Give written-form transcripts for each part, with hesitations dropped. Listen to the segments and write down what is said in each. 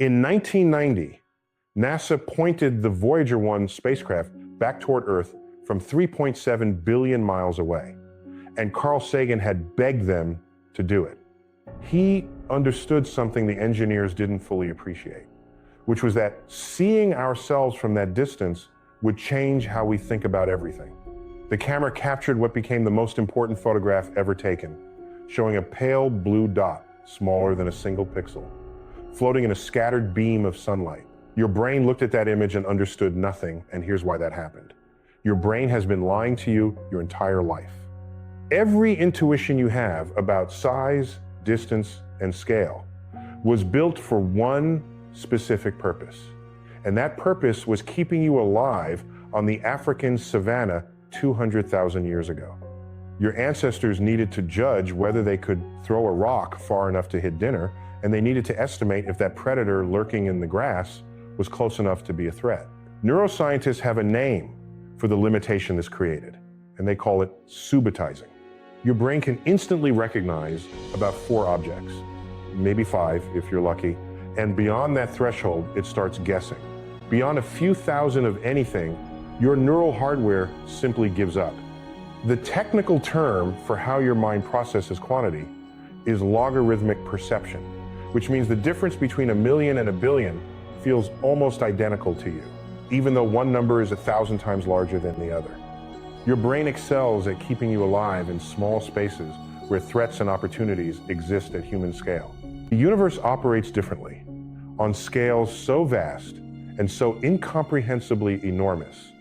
In 1990, NASA pointed the Voyager 1 spacecraft back toward Earth from 3.7 billion miles away, and Carl Sagan had begged them to do it. He understood something the engineers didn't fully appreciate, which was that seeing ourselves from that distance would change how we think about everything. The camera captured what became the most important photograph ever taken, showing a pale blue dot, smaller than a single pixel, floating in a scattered beam of sunlight. Your brain looked at that image and understood nothing, and here's why that happened. Your brain has been lying to you your entire life. Every intuition you have about size, distance, and scale was built for one specific purpose. And that purpose was keeping you alive on the African savanna 200,000 years ago. Your ancestors needed to judge whether they could throw a rock far enough to hit dinner, and they needed to estimate if that predator lurking in the grass was close enough to be a threat. Neuroscientists have a name for the limitation this created, and they call it subitizing. Your brain can instantly recognize about 4 objects, maybe 5 if you're lucky, and beyond that threshold, it starts guessing. Beyond a few thousand of anything, your neural hardware simply gives up. The technical term for how your mind processes quantity is logarithmic perception, which means the difference between a million and a billion feels almost identical to you, even though one number is 1,000 times larger than the other. Your brain excels at keeping you alive in small spaces where threats and opportunities exist at human scale. The universe operates differently, on scales so vast and so incomprehensibly enormous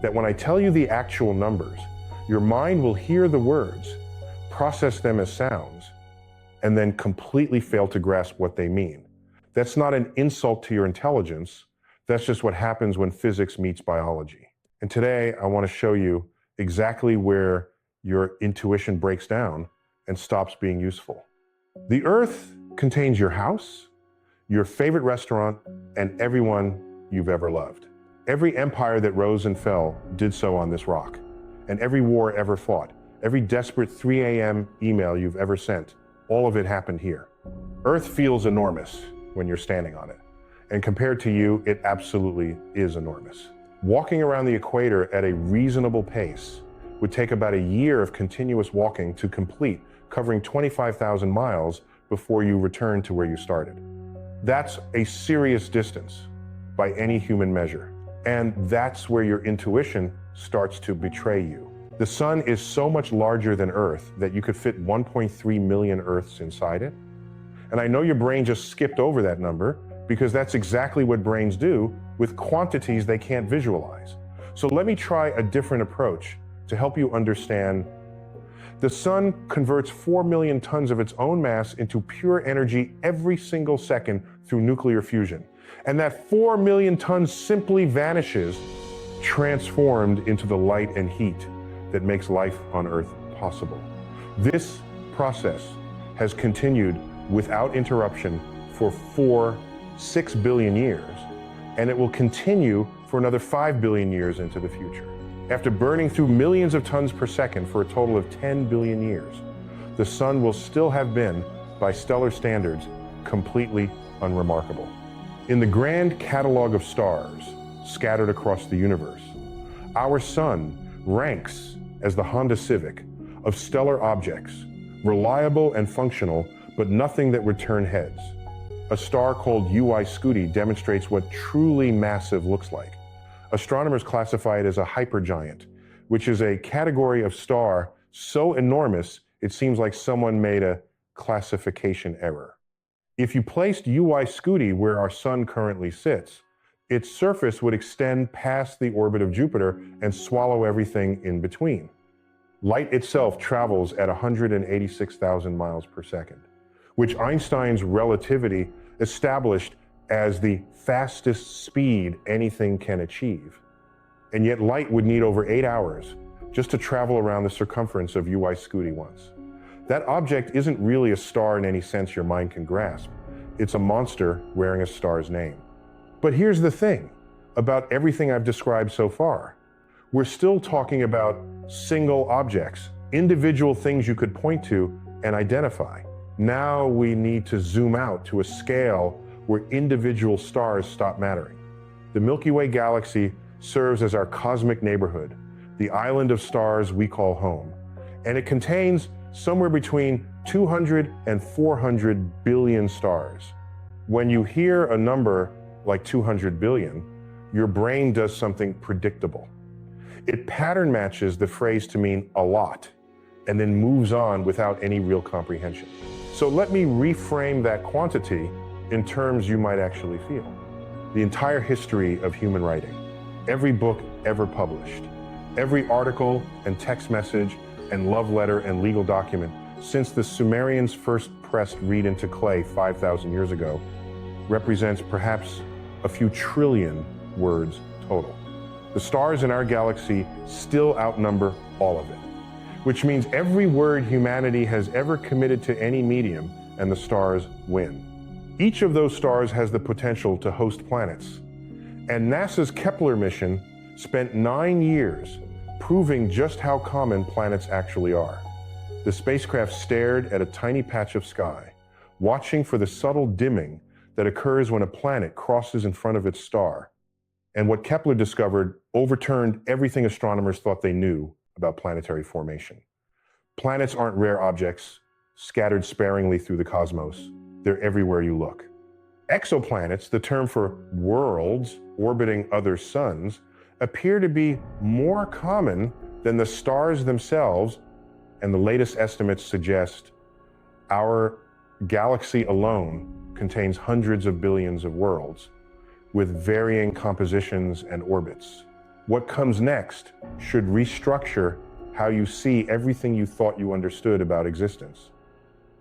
that when I tell you the actual numbers, your mind will hear the words, process them as sounds, and then completely fail to grasp what they mean. That's not an insult to your intelligence. That's just what happens when physics meets biology. And today, I want to show you exactly where your intuition breaks down and stops being useful. The Earth contains your house, your favorite restaurant, and everyone you've ever loved. Every empire that rose and fell did so on this rock. And every war ever fought, every desperate 3 a.m. email you've ever sent, all of it happened here. Earth feels enormous when you're standing on it. And compared to you, it absolutely is enormous. Walking around the equator at a reasonable pace would take about a year of continuous walking to complete, covering 25,000 miles before you return to where you started. That's a serious distance by any human measure. And that's where your intuition starts to betray you. The sun is so much larger than Earth that you could fit 1.3 million Earths inside it. And I know your brain just skipped over that number because that's exactly what brains do with quantities they can't visualize. So let me try a different approach to help you understand. The sun converts 4 million tons of its own mass into pure energy every single second through nuclear fusion. And that 4 million tons simply vanishes, transformed into the light and heat that makes life on Earth possible. This process has continued without interruption for 6 billion years, and it will continue for another 5 billion years into the future. After burning through millions of tons per second for a total of 10 billion years, the sun will still have been, by stellar standards, completely unremarkable. In the grand catalog of stars scattered across the universe, our sun ranks as the Honda Civic of stellar objects, reliable and functional, but nothing that would turn heads. A star called UI Scuti demonstrates what truly massive looks like. Astronomers classify it as a hypergiant, which is a category of star so enormous it seems like someone made a classification error. If you placed UI Scuti where our sun currently sits, its surface would extend past the orbit of Jupiter and swallow everything in between. Light itself travels at 186,000 miles per second, which Einstein's relativity established as the fastest speed anything can achieve. And yet light would need over 8 hours just to travel around the circumference of UI Scuti once. That object isn't really a star in any sense your mind can grasp. It's a monster wearing a star's name. But here's the thing about everything I've described so far. We're still talking about single objects, individual things you could point to and identify. Now we need to zoom out to a scale where individual stars stop mattering. The Milky Way galaxy serves as our cosmic neighborhood, the island of stars we call home, and it contains somewhere between 200 and 400 billion stars. When you hear a number like 200 billion, your brain does something predictable. It pattern matches the phrase to mean a lot, and then moves on without any real comprehension. So let me reframe that quantity in terms you might actually feel. The entire history of human writing, every book ever published, every article and text message and love letter and legal document since the Sumerians first pressed reed into clay 5,000 years ago represents perhaps a few trillion words total. The stars in our galaxy still outnumber all of it, which means every word humanity has ever committed to any medium, and the stars win. Each of those stars has the potential to host planets, and NASA's Kepler mission spent 9 years proving just how common planets actually are. The spacecraft stared at a tiny patch of sky, watching for the subtle dimming that occurs when a planet crosses in front of its star. And what Kepler discovered overturned everything astronomers thought they knew about planetary formation. Planets aren't rare objects, scattered sparingly through the cosmos. They're everywhere you look. Exoplanets, the term for worlds orbiting other suns, appear to be more common than the stars themselves, and the latest estimates suggest our galaxy alone contains hundreds of billions of worlds with varying compositions and orbits. What comes next should restructure how you see everything you thought you understood about existence.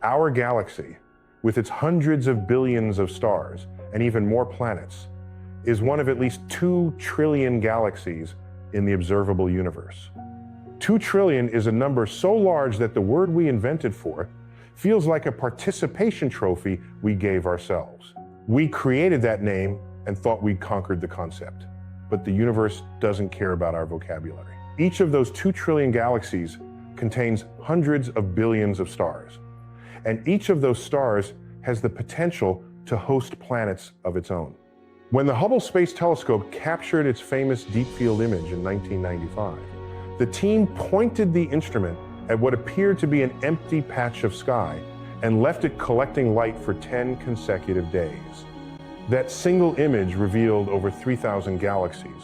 Our galaxy, with its hundreds of billions of stars and even more planets, is one of at least 2 trillion galaxies in the observable universe. 2 trillion is a number so large that the word we invented for it feels like a participation trophy we gave ourselves. We created that name and thought we'd conquered the concept, but the universe doesn't care about our vocabulary. Each of those 2 trillion galaxies contains hundreds of billions of stars, and each of those stars has the potential to host planets of its own. When the Hubble Space Telescope captured its famous deep field image in 1995, the team pointed the instrument at what appeared to be an empty patch of sky and left it collecting light for 10 consecutive days. That single image revealed over 3,000 galaxies,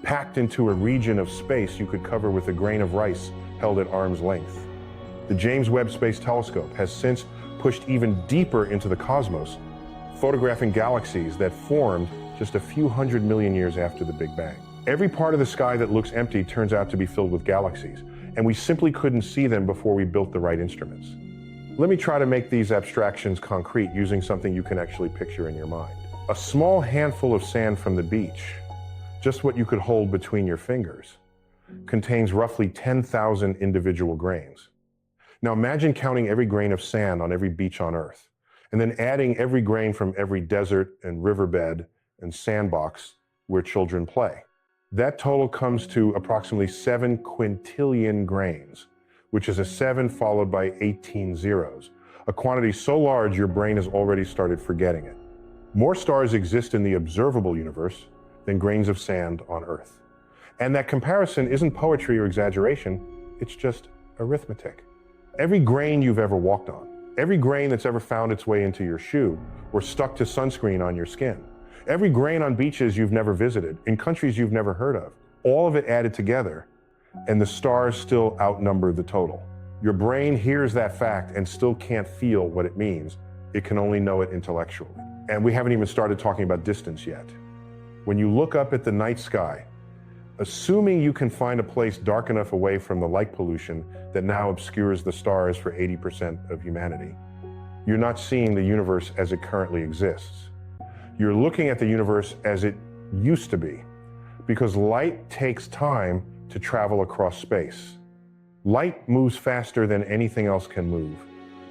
packed into a region of space you could cover with a grain of rice held at arm's length. The James Webb Space Telescope has since pushed even deeper into the cosmos, photographing galaxies that formed just a few 100 million years after the Big Bang. Every part of the sky that looks empty turns out to be filled with galaxies, and we simply couldn't see them before we built the right instruments. Let me try to make these abstractions concrete using something you can actually picture in your mind. A small handful of sand from the beach, just what you could hold between your fingers, contains roughly 10,000 individual grains. Now imagine counting every grain of sand on every beach on Earth, and then adding every grain from every desert and riverbed and sandbox where children play. That total comes to approximately 7 quintillion grains, which is a 7 followed by 18 zeros, a quantity so large your brain has already started forgetting it. More stars exist in the observable universe than grains of sand on Earth. And that comparison isn't poetry or exaggeration, it's just arithmetic. Every grain you've ever walked on, every grain that's ever found its way into your shoe or stuck to sunscreen on your skin, every grain on beaches you've never visited, in countries you've never heard of, all of it added together, and the stars still outnumber the total. Your brain hears that fact and still can't feel what it means. It can only know it intellectually. And we haven't even started talking about distance yet. When you look up at the night sky, assuming you can find a place dark enough away from the light pollution that now obscures the stars for 80% of humanity, you're not seeing the universe as it currently exists. You're looking at the universe as it used to be, because light takes time to travel across space. Light moves faster than anything else can move,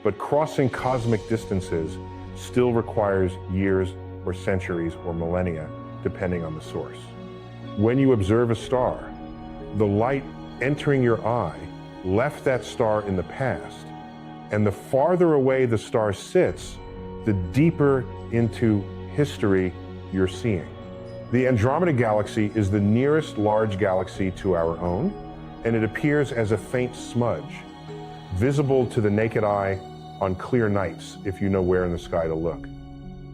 but crossing cosmic distances still requires years or centuries or millennia, depending on the source. When you observe a star, the light entering your eye left that star in the past, and the farther away the star sits, the deeper into history you're seeing. The Andromeda Galaxy is the nearest large galaxy to our own, and it appears as a faint smudge, visible to the naked eye on clear nights if you know where in the sky to look.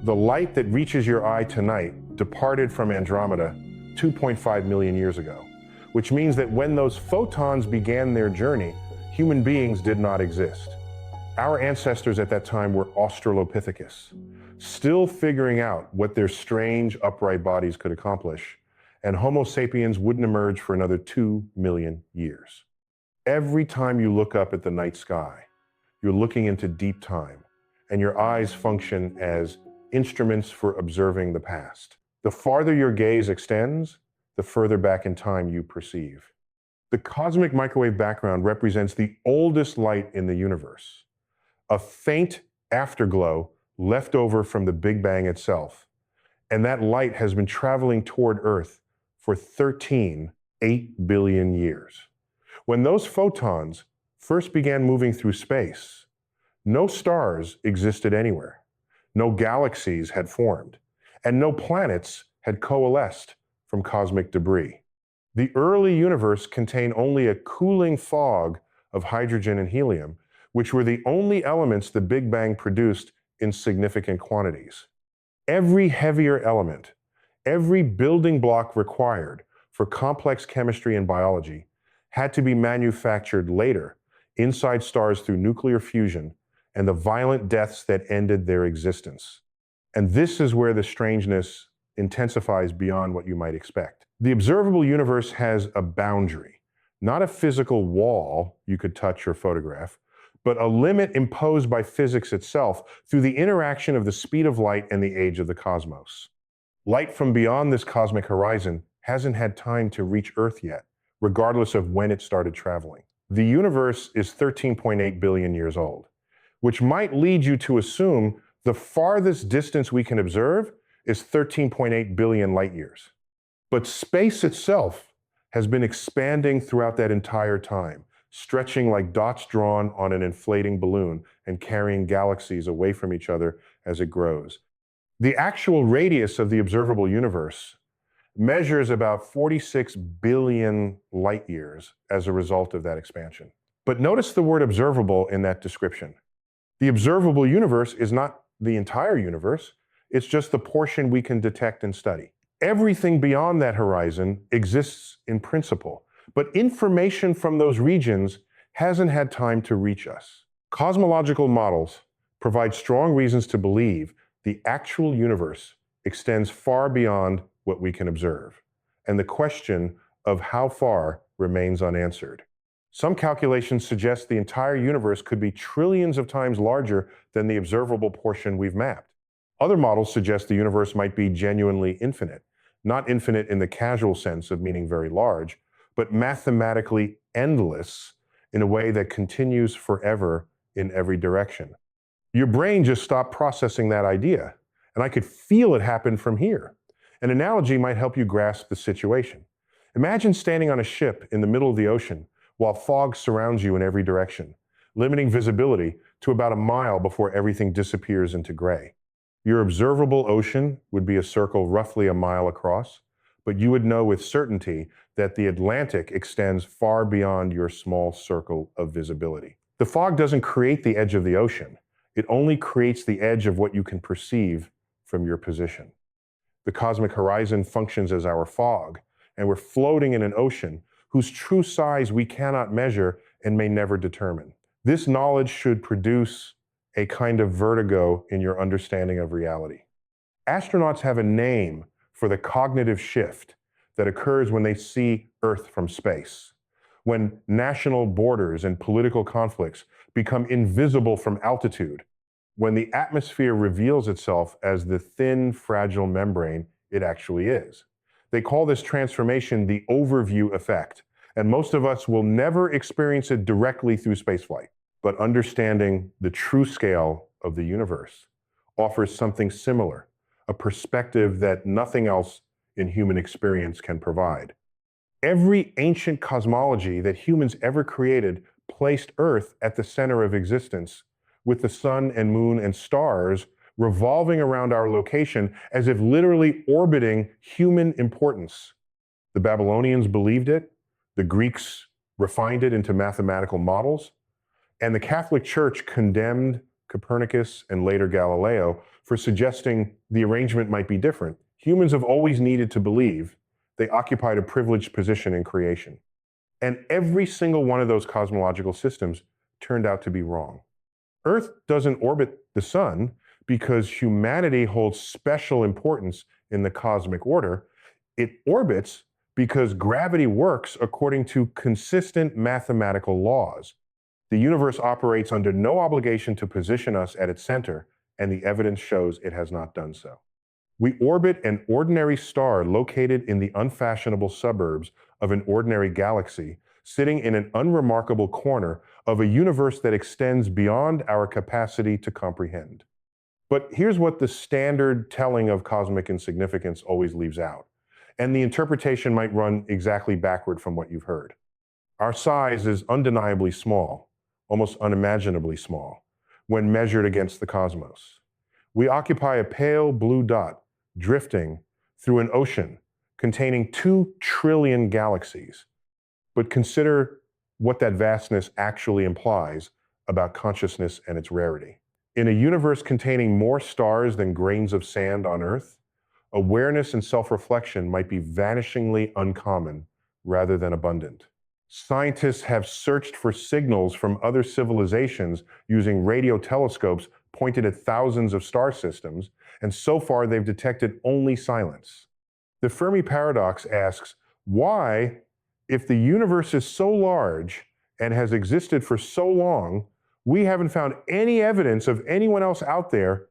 The light that reaches your eye tonight departed from Andromeda 2.5 million years ago, which means that when those photons began their journey, human beings did not exist. Our ancestors at that time were Australopithecus, still figuring out what their strange upright bodies could accomplish, and Homo sapiens wouldn't emerge for another 2 million years. Every time you look up at the night sky, you're looking into deep time, and your eyes function as instruments for observing the past. The farther your gaze extends, the further back in time you perceive. The cosmic microwave background represents the oldest light in the universe, a faint afterglow left over from the Big Bang itself. And that light has been traveling toward Earth for 8 billion years. When those photons first began moving through space, no stars existed anywhere, no galaxies had formed, and no planets had coalesced from cosmic debris. The early universe contained only a cooling fog of hydrogen and helium, which were the only elements the Big Bang produced in significant quantities. Every heavier element, every building block required for complex chemistry and biology had to be manufactured later inside stars through nuclear fusion and the violent deaths that ended their existence. And this is where the strangeness intensifies beyond what you might expect. The observable universe has a boundary, not a physical wall you could touch or photograph, but a limit imposed by physics itself through the interaction of the speed of light and the age of the cosmos. Light from beyond this cosmic horizon hasn't had time to reach Earth yet, regardless of when it started traveling. The universe is 13.8 billion years old, which might lead you to assume the farthest distance we can observe is 13.8 billion light years. But space itself has been expanding throughout that entire time, stretching like dots drawn on an inflating balloon and carrying galaxies away from each other as it grows. The actual radius of the observable universe measures about 46 billion light years as a result of that expansion. But notice the word observable in that description. The observable universe is not the entire universe, it's just the portion we can detect and study. Everything beyond that horizon exists in principle, but information from those regions hasn't had time to reach us. Cosmological models provide strong reasons to believe the actual universe extends far beyond what we can observe, and the question of how far remains unanswered. Some calculations suggest the entire universe could be trillions of times larger than the observable portion we've mapped. Other models suggest the universe might be genuinely infinite, not infinite in the casual sense of meaning very large, but mathematically endless in a way that continues forever in every direction. Your brain just stopped processing that idea, and I could feel it happen from here. An analogy might help you grasp the situation. Imagine standing on a ship in the middle of the ocean while fog surrounds you in every direction, limiting visibility to about a mile before everything disappears into gray. Your observable ocean would be a circle roughly a mile across, but you would know with certainty that the Atlantic extends far beyond your small circle of visibility. The fog doesn't create the edge of the ocean. It only creates the edge of what you can perceive from your position. The cosmic horizon functions as our fog, and we're floating in an ocean whose true size we cannot measure and may never determine. This knowledge should produce a kind of vertigo in your understanding of reality. Astronauts have a name for the cognitive shift that occurs when they see Earth from space, when national borders and political conflicts become invisible from altitude, when the atmosphere reveals itself as the thin, fragile membrane it actually is. They call this transformation the overview effect, and most of us will never experience it directly through spaceflight. But understanding the true scale of the universe offers something similar, a perspective that nothing else in human experience can provide. Every ancient cosmology that humans ever created placed Earth at the center of existence, with the sun and moon and stars revolving around our location as if literally orbiting human importance. The Babylonians believed it, the Greeks refined it into mathematical models, and the Catholic Church condemned Copernicus and later Galileo for suggesting the arrangement might be different. Humans have always needed to believe they occupied a privileged position in creation. And every single one of those cosmological systems turned out to be wrong. Earth doesn't orbit the sun because humanity holds special importance in the cosmic order. It orbits because gravity works according to consistent mathematical laws. The universe operates under no obligation to position us at its center, and the evidence shows it has not done so. We orbit an ordinary star located in the unfashionable suburbs of an ordinary galaxy, sitting in an unremarkable corner of a universe that extends beyond our capacity to comprehend. But here's what the standard telling of cosmic insignificance always leaves out, and the interpretation might run exactly backward from what you've heard. Our size is undeniably small, almost unimaginably small, when measured against the cosmos. We occupy a pale blue dot drifting through an ocean containing 2 trillion galaxies. But consider what that vastness actually implies about consciousness and its rarity. In a universe containing more stars than grains of sand on Earth, awareness and self-reflection might be vanishingly uncommon rather than abundant. Scientists have searched for signals from other civilizations using radio telescopes pointed at thousands of star systems, and so far they've detected only silence. The Fermi paradox asks, why, if the universe is so large and has existed for so long, we haven't found any evidence of anyone else out there?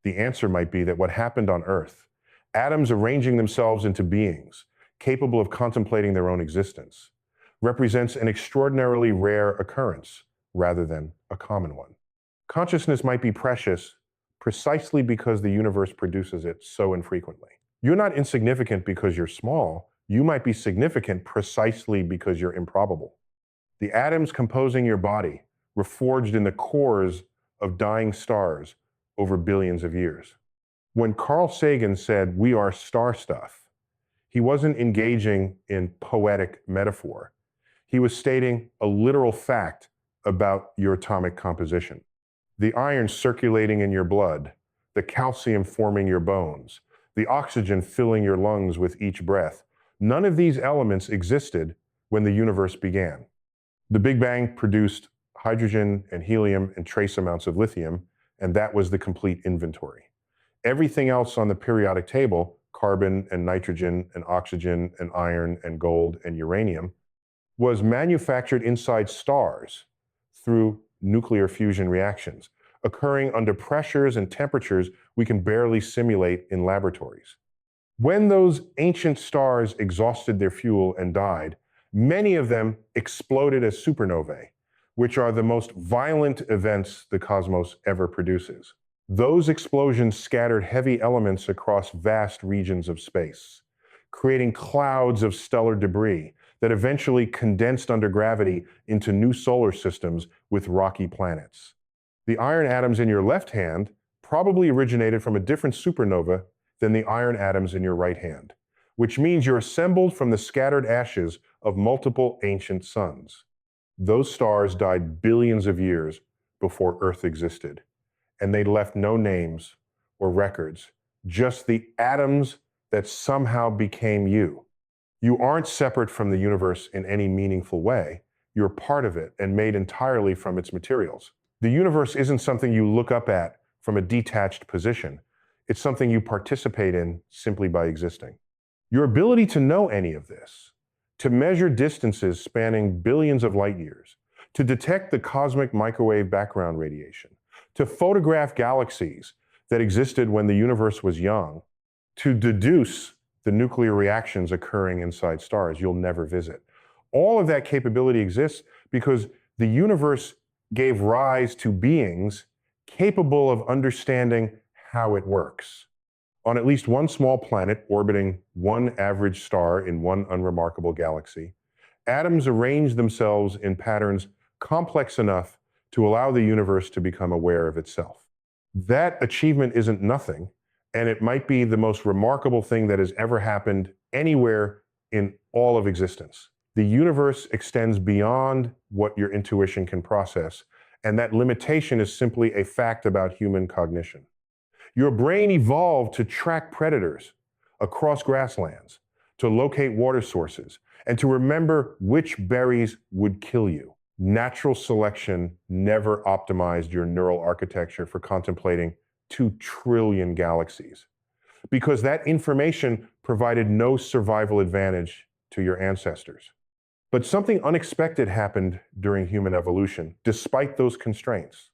The answer might be that what happened on Earth, atoms arranging themselves into beings capable of contemplating their own existence, represents an extraordinarily rare occurrence rather than a common one. Consciousness might be precious precisely because the universe produces it so infrequently. You're not insignificant because you're small. You might be significant precisely because you're improbable. The atoms composing your body were forged in the cores of dying stars over billions of years. When Carl Sagan said, "We are star stuff," he wasn't engaging in poetic metaphor. He was stating a literal fact about your atomic composition. The iron circulating in your blood, the calcium forming your bones, the oxygen filling your lungs with each breath, none of these elements existed when the universe began. The Big Bang produced hydrogen and helium and trace amounts of lithium, and that was the complete inventory. Everything else on the periodic table, carbon and nitrogen and oxygen and iron and gold and uranium, was manufactured inside stars through nuclear fusion reactions, occurring under pressures and temperatures we can barely simulate in laboratories. When those ancient stars exhausted their fuel and died, many of them exploded as supernovae, which are the most violent events the cosmos ever produces. Those explosions scattered heavy elements across vast regions of space, creating clouds of stellar debris that eventually condensed under gravity into new solar systems with rocky planets. The iron atoms in your left hand probably originated from a different supernova than the iron atoms in your right hand, which means you're assembled from the scattered ashes of multiple ancient suns. Those stars died billions of years before Earth existed, and they left no names or records, just the atoms that somehow became you. You aren't separate from the universe in any meaningful way. You're part of it and made entirely from its materials. The universe isn't something you look up at from a detached position. It's something you participate in simply by existing. Your ability to know any of this, to measure distances spanning billions of light years, to detect the cosmic microwave background radiation, to photograph galaxies that existed when the universe was young, to deduce the nuclear reactions occurring inside stars you'll never visit. All of that capability exists because the universe gave rise to beings capable of understanding how it works. On at least one small planet orbiting one average star in one unremarkable galaxy, atoms arrange themselves in patterns complex enough to allow the universe to become aware of itself. That achievement isn't nothing, and it might be the most remarkable thing that has ever happened anywhere in all of existence. The universe extends beyond what your intuition can process, and that limitation is simply a fact about human cognition. Your brain evolved to track predators across grasslands, to locate water sources, and to remember which berries would kill you. Natural selection never optimized your neural architecture for contemplating 2 trillion galaxies, because that information provided no survival advantage to your ancestors. But something unexpected happened during human evolution, despite those constraints.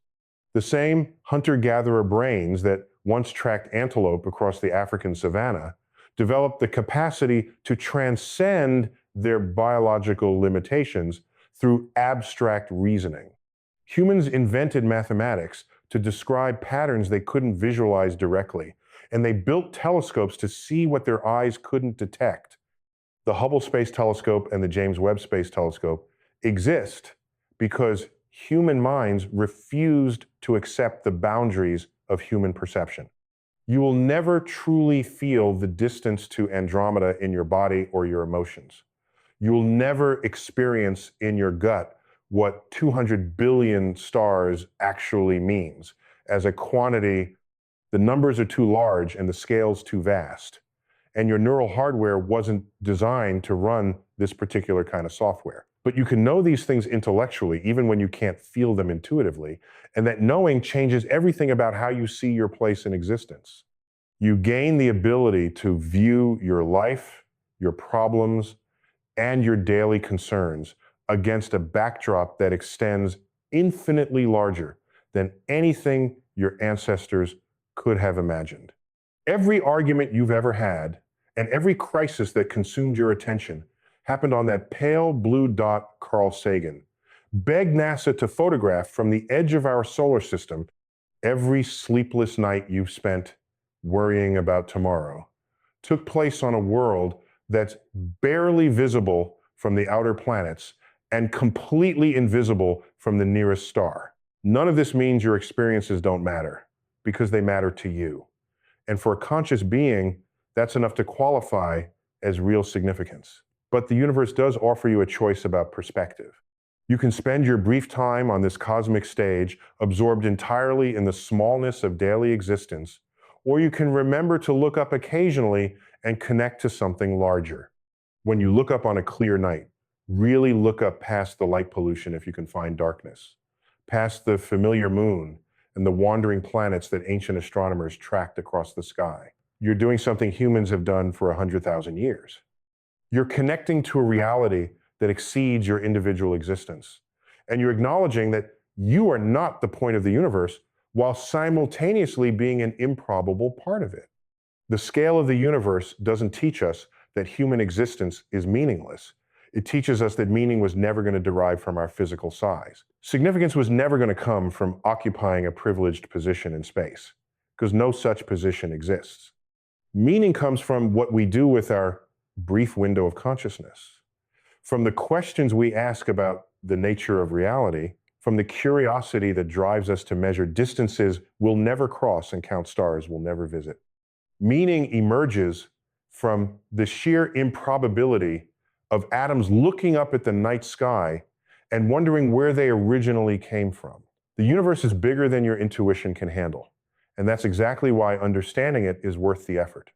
The same hunter-gatherer brains that once tracked antelope across the African savanna developed the capacity to transcend their biological limitations through abstract reasoning. Humans invented mathematics to describe patterns they couldn't visualize directly, and they built telescopes to see what their eyes couldn't detect. The Hubble Space Telescope and the James Webb Space Telescope exist because human minds refused to accept the boundaries of human perception. You will never truly feel the distance to Andromeda in your body or your emotions. You will never experience in your gut what 200 billion stars actually means. As a quantity, the numbers are too large and the scale's too vast. And your neural hardware wasn't designed to run this particular kind of software. But you can know these things intellectually, even when you can't feel them intuitively, and that knowing changes everything about how you see your place in existence. You gain the ability to view your life, your problems, and your daily concerns against a backdrop that extends infinitely larger than anything your ancestors could have imagined. Every argument you've ever had and every crisis that consumed your attention happened on that pale blue dot Carl Sagan. Begged NASA to photograph from the edge of our solar system every sleepless night you've spent worrying about tomorrow took place on a world that's barely visible from the outer planets and completely invisible from the nearest star. None of this means your experiences don't matter, because they matter to you. And for a conscious being, that's enough to qualify as real significance. But the universe does offer you a choice about perspective. You can spend your brief time on this cosmic stage absorbed entirely in the smallness of daily existence, or you can remember to look up occasionally and connect to something larger. When you look up on a clear night, really look up past the light pollution if you can find darkness, past the familiar moon and the wandering planets that ancient astronomers tracked across the sky. You're doing something humans have done for 100,000 years. You're connecting to a reality that exceeds your individual existence. And you're acknowledging that you are not the point of the universe while simultaneously being an improbable part of it. The scale of the universe doesn't teach us that human existence is meaningless. It teaches us that meaning was never going to derive from our physical size. Significance was never going to come from occupying a privileged position in space, because no such position exists. Meaning comes from what we do with our brief window of consciousness, from the questions we ask about the nature of reality, from the curiosity that drives us to measure distances we'll never cross and count stars we'll never visit. Meaning emerges from the sheer improbability of atoms looking up at the night sky and wondering where they originally came from. The universe is bigger than your intuition can handle, and that's exactly why understanding it is worth the effort.